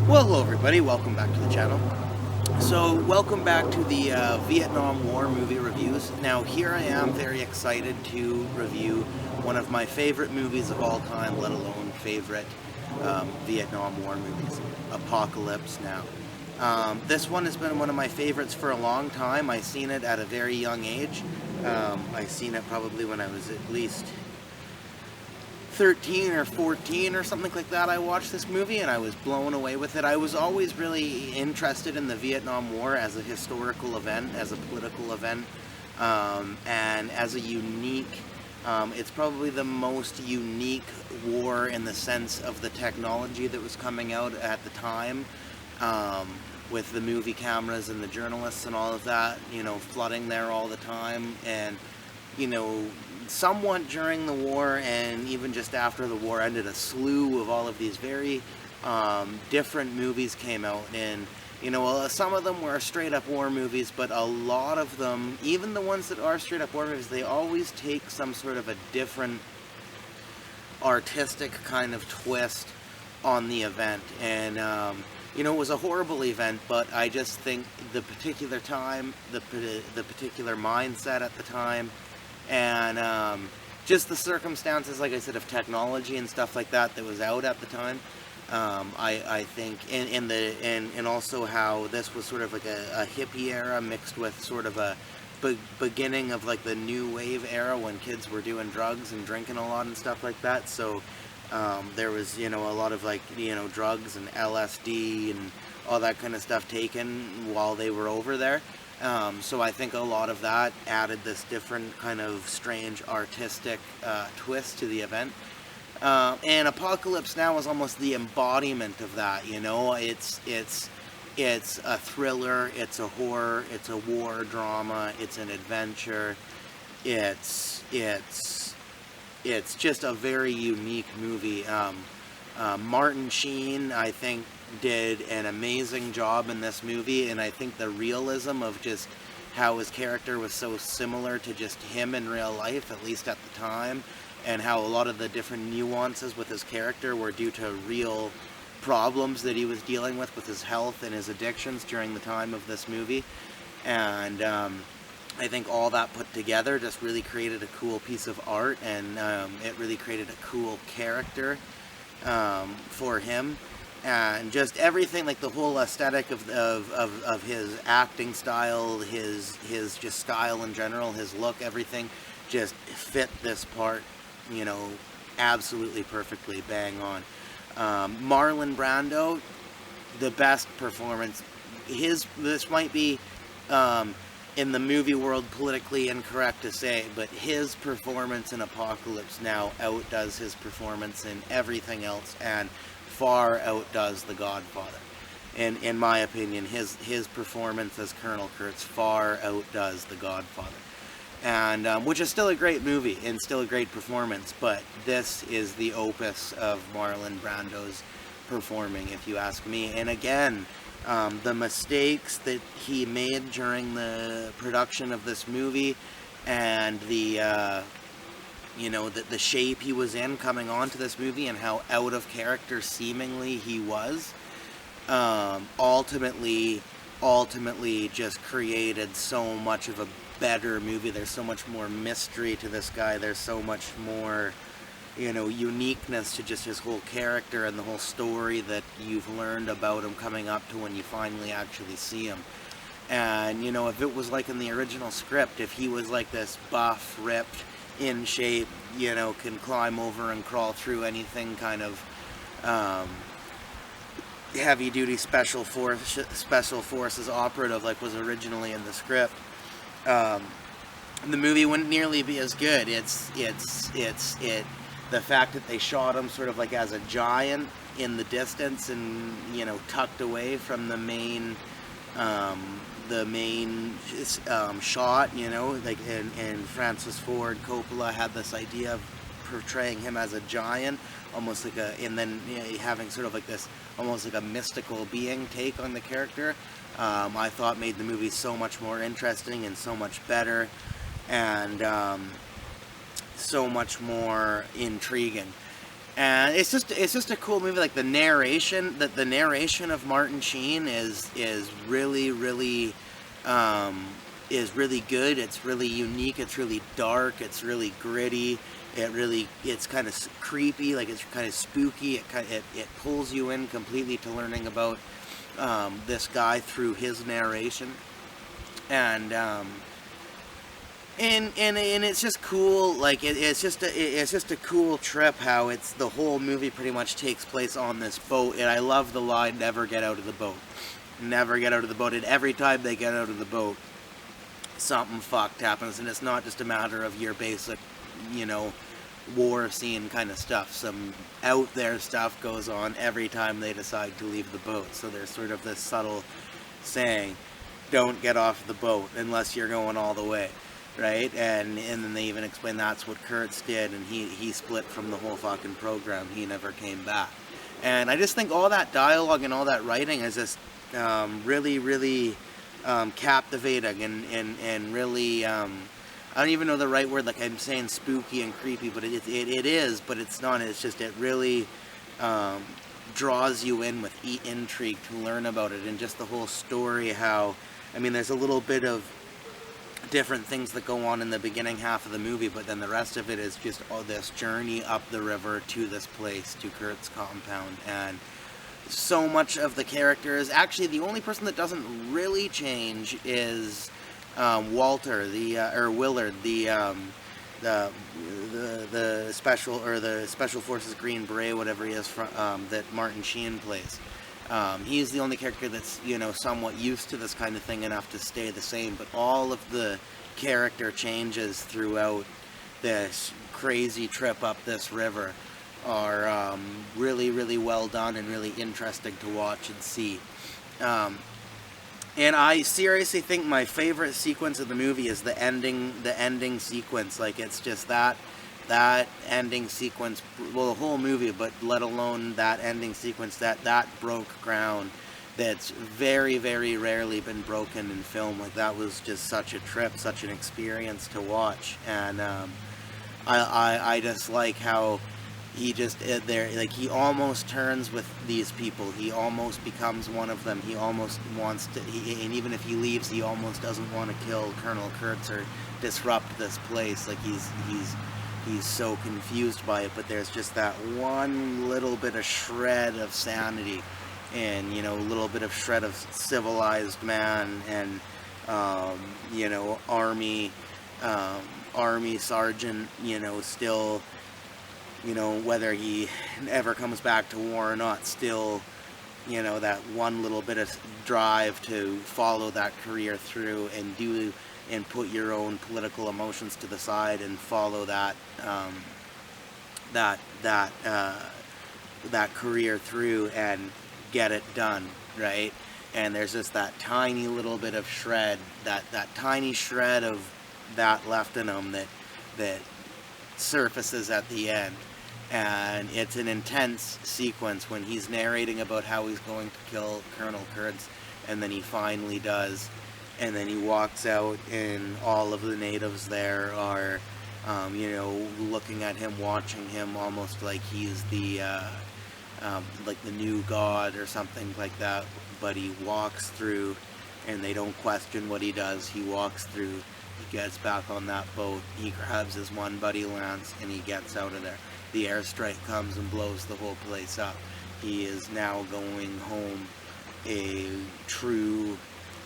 Well, hello everybody, welcome back to the channel. So, welcome back to the Vietnam War movie reviews. Now, here I am very excited to review one of my favorite movies of all time, let alone favorite Vietnam War movies, Apocalypse Now. This one has been one of my favorites for a long time. I seen it at a very young age. I seen it probably when I was at least 13 or 14 or something like that. I watched this movie and I was blown away with it. I was always really interested in the Vietnam War as a historical event, as a political event, and as a unique, it's probably the most unique war in the sense of the technology that was coming out at the time, with the movie cameras and the journalists and all of that, flooding there all the time. And somewhat during the war and even just after the war ended, a slew of all of these very different movies came out. And some of them were straight up war movies, but a lot of them, even the ones that are straight up war movies, they always take some sort of a different artistic kind of twist on the event. And it was a horrible event, but I just think the particular time, the particular mindset at the time, and just the circumstances, like I said, of technology and stuff like that was out at the time. I think, and also how this was sort of like a hippie era mixed with sort of a beginning of like the new wave era when kids were doing drugs and drinking a lot and stuff like that. So there was a lot of like drugs and LSD and all that kind of stuff taken while they were over there. So I think a lot of that added this different kind of strange artistic twist to the event. And Apocalypse Now is almost the embodiment of that. It's a thriller, it's a horror, it's a war drama, it's an adventure. It's just a very unique movie. Martin Sheen, I think, did an amazing job in this movie, and I think the realism of just how his character was so similar to just him in real life, at least at the time, and how a lot of the different nuances with his character were due to real problems that he was dealing with his health and his addictions during the time of this movie. And I think all that put together just really created a cool piece of art, and it really created a cool character for him. And just everything, like the whole aesthetic of his acting style, his just style in general, his look, everything just fit this part, absolutely perfectly, bang on. Marlon Brando, the best performance. This might be in the movie world politically incorrect to say, but his performance in Apocalypse Now outdoes his performance in everything else, and far outdoes The Godfather. And in my opinion, his performance as Colonel Kurtz far outdoes The Godfather. And which is still a great movie and still a great performance, but this is the opus of Marlon Brando's performing, if you ask me. And again, the mistakes that he made during the production of this movie, and the shape he was in coming onto this movie, and how out of character seemingly he was, ultimately just created so much of a better movie. There's so much more mystery to this guy. There's so much more, uniqueness to just his whole character and the whole story that you've learned about him coming up to when you finally actually see him. And, if it was like in the original script, if he was like this buff, ripped, in shape, can climb over and crawl through anything kind of heavy-duty special forces operative like was originally in the script, the movie wouldn't nearly be as good. The fact that they shot him sort of like as a giant in the distance and tucked away from the main shot, and Francis Ford Coppola had this idea of portraying him as a giant, almost like and then having sort of like this almost like a mystical being take on the character. I thought made the movie so much more interesting and so much better, and so much more intriguing. And it's just a cool movie. Like the narration of Martin Sheen is really really is really good. It's really unique. It's really dark. It's really gritty. It's kind of creepy. Like it's kind of spooky. It pulls you in completely to learning about this guy through his narration, and and it's just cool. Like it's just a cool trip. How it's the whole movie pretty much takes place on this boat, and I love the line, "Never get out of the boat, never get out of the boat." And every time they get out of the boat, something fucked happens, and it's not just a matter of your basic, you know, war scene kind of stuff. Some out there stuff goes on every time they decide to leave the boat. So there's sort of this subtle saying, "Don't get off the boat unless you're going all the way." Right, and then they even explain that's what Kurtz did, and he split from the whole fucking program. He never came back, and I just think all that dialogue and all that writing is just really, really captivating and really I don't even know the right word. Like I'm saying, spooky and creepy, but it is, but it's not. It's just it really draws you in with intrigue to learn about it, and just the whole story. How I mean, there's a little bit of different things that go on in the beginning half of the movie, but then the rest of it is just this journey up the river to this place, to Kurt's compound. And so much of the characters, actually the only person that doesn't really change is Walter, or Willard, the special forces Green Beret, whatever he is, from that Martin Sheen plays. He's the only character that's, you know, somewhat used to this kind of thing enough to stay the same, but all of the character changes throughout this crazy trip up this river are really, really well done and really interesting to watch and see. And I seriously think my favorite sequence of the movie is the ending sequence. Like, it's just that ending sequence, well, the whole movie, but let alone that ending sequence, that broke ground that's very, very rarely been broken in film. Like, that was just such a trip, such an experience to watch. And I just like how he just like he almost turns with these people. He almost becomes one of them. He almost wants to. And even if he leaves, he almost doesn't want to kill Colonel Kurtz or disrupt this place. Like he's so confused by it. But there's just that one little bit of shred of sanity, and you know, a little bit of shred of civilized man, and you know, army sergeant. You know, still. You know, whether he ever comes back to war or not, still, you know, that one little bit of drive to follow that career through and put your own political emotions to the side and follow that career through and get it done, right? And there's just that tiny little bit of shred, that tiny shred of that left in him that surfaces at the end. And it's an intense sequence when he's narrating about how he's going to kill Colonel Kurtz, and then he finally does, and then he walks out, and all of the natives there are you know, looking at him, watching him, almost like he's the like the new god or something like that. But he walks through, and they don't question what he does. He walks through, he gets back on that boat, he grabs his one buddy Lance, and he gets out of there. The airstrike comes and blows the whole place up. He is now going home a true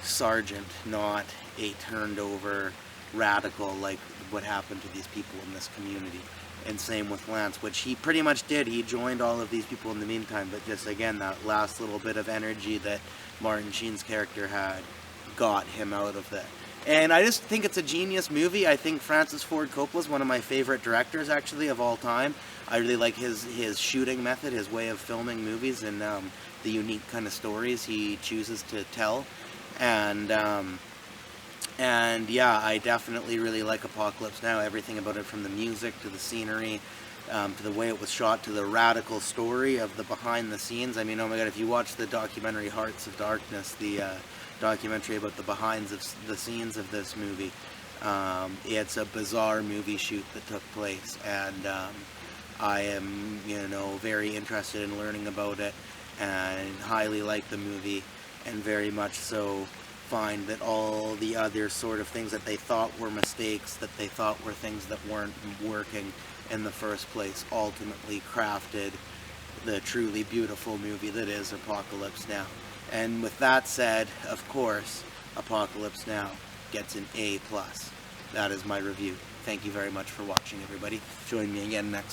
sergeant, not a turned over radical like what happened to these people in this community. And same with Lance, which he pretty much did. He joined all of these people in the meantime, but just again, that last little bit of energy that Martin Sheen's character had got him out of that. And I just think it's a genius movie. I think Francis Ford Coppola is one of my favorite directors, actually, of all time. I really like his shooting method, his way of filming movies, and the unique kind of stories he chooses to tell. And yeah, I definitely really like Apocalypse Now. Everything about it, from the music to the scenery, to the way it was shot, to the radical story of the behind the scenes. I mean, oh my god, if you watch the documentary Hearts of Darkness, the documentary about the behind the scenes of this movie, it's a bizarre movie shoot that took place, and I am, very interested in learning about it and highly like the movie, and very much so find that all the other sort of things that they thought were mistakes, that they thought were things that weren't working in the first place, ultimately crafted the truly beautiful movie that is Apocalypse Now. And with that said, of course, Apocalypse Now gets an A+. That is my review. Thank you very much for watching, everybody. Join me again next